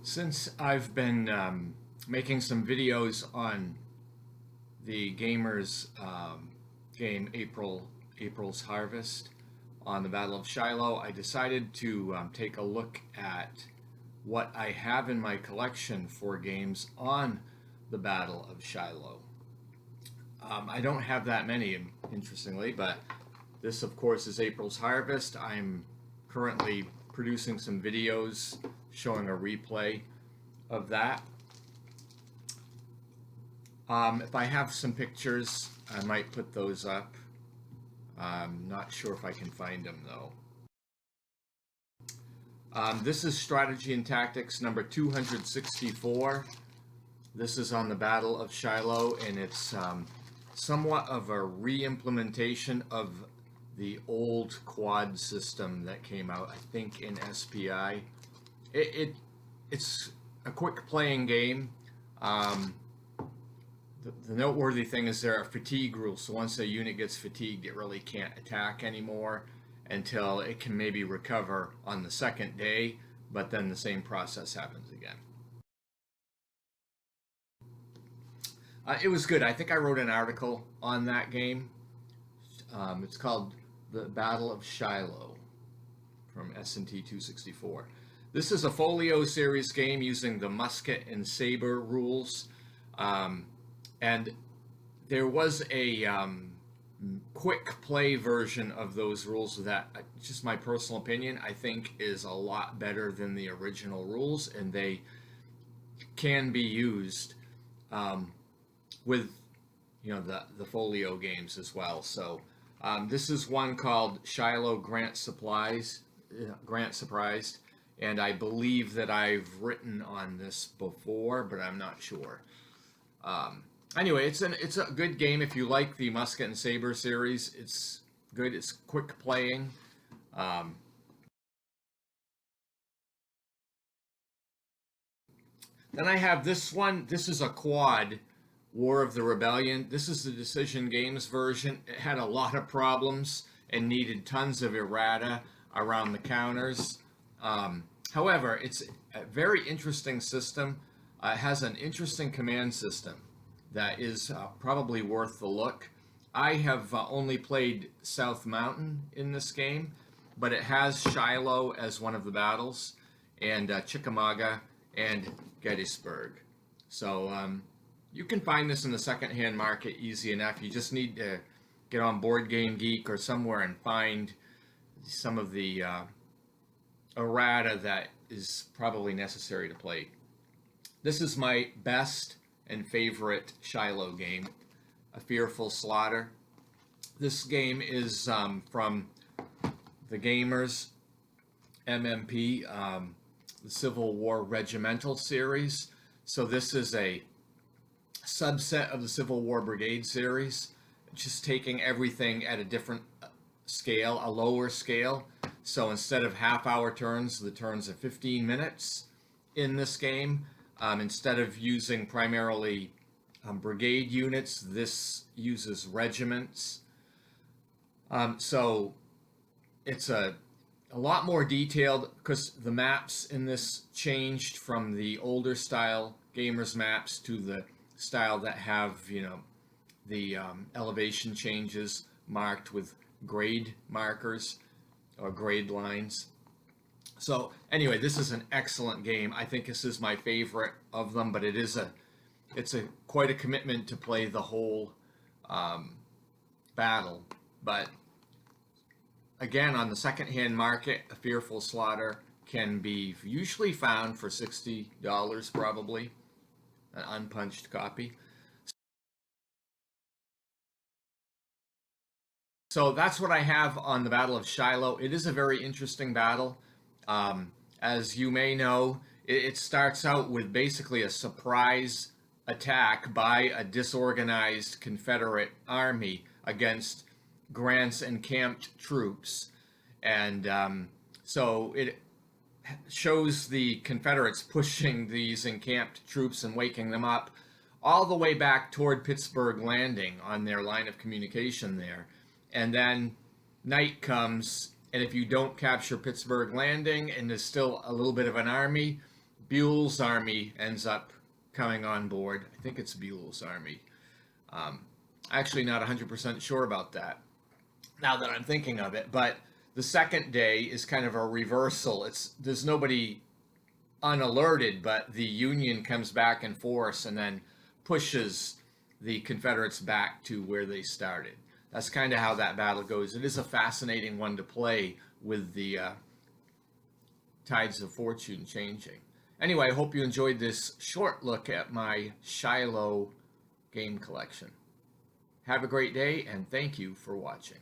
Since I've been making some videos on the gamers game April's Harvest on the Battle of Shiloh, I decided to take a look at what I have in my collection for games on the Battle of Shiloh. I don't have that many, interestingly, but this, of course, is April's Harvest. I'm currently producing some videos showing a replay of that. If I have some pictures, I might put those up. I'm not sure if I can find them, though. This is Strategy and Tactics number 264. This is on the Battle of Shiloh, and it's somewhat of a re-implementation of the old quad system that came out, I think, in SPI. It's a quick playing game. The noteworthy thing is there are fatigue rules, so once a unit gets fatigued, it really can't attack anymore until it can maybe recover on the second day, but then the same process happens again. It was good. I think I wrote an article on that game. It's called The Battle of Shiloh from S&T 264. This is a folio series game using the musket and saber rules. And there was a quick play version of those rules that, just my personal opinion, I think is a lot better than the original rules, and they can be used with the folio games as well. So this is one called Shiloh Grant Surprised, and I believe that I've written on this before, but I'm not sure. Anyway, it's a good game if you like the Musket and Saber series. It's good. It's quick playing. Then I have this one. This is a quad, War of the Rebellion. This is the Decision Games version. It had a lot of problems and needed tons of errata around the counters. However, it's a very interesting system. It has an interesting command system that is probably worth the look. I have only played South Mountain in this game, but it has Shiloh as one of the battles, and Chickamauga and Gettysburg. So you can find this in the secondhand market easy enough. You just need to get on Board Game Geek or somewhere and find some of the errata that is probably necessary to play. This is my best and favorite Shiloh game, A Fearful Slaughter. This game is from the Gamers MMP, the Civil War Regimental series. So this is a subset of the Civil War Brigade series, just taking everything at a different scale, a lower scale. So instead of half-hour turns, the turns are 15 minutes in this game. Instead of using primarily brigade units, this uses regiments. So it's a lot more detailed because the maps in this changed from the older style Gamers maps to the style that have, the elevation changes marked with grade markers or grade lines. So anyway, this is an excellent game. I think this is my favorite of them, but it's quite a commitment to play the whole battle. But again, on the secondhand market, A Fearful Slaughter can be usually found for $60 probably, an unpunched copy. So that's what I have on the Battle of Shiloh. It is a very interesting battle. As you may know, it starts out with basically a surprise attack by a disorganized Confederate army against Grant's encamped troops. And so it shows the Confederates pushing these encamped troops and waking them up all the way back toward Pittsburgh Landing on their line of communication there. And then night comes, and if you don't capture Pittsburgh Landing and there's still a little bit of an army, Buell's army ends up coming on board. I think it's Buell's army. Actually, not 100% sure about that now that I'm thinking of it. But the second day is kind of a reversal. There's nobody unalerted, but the Union comes back in force and then pushes the Confederates back to where they started. That's kind of how that battle goes. It is a fascinating one to play with the tides of fortune changing. Anyway, I hope you enjoyed this short look at my Shiloh game collection. Have a great day, and thank you for watching.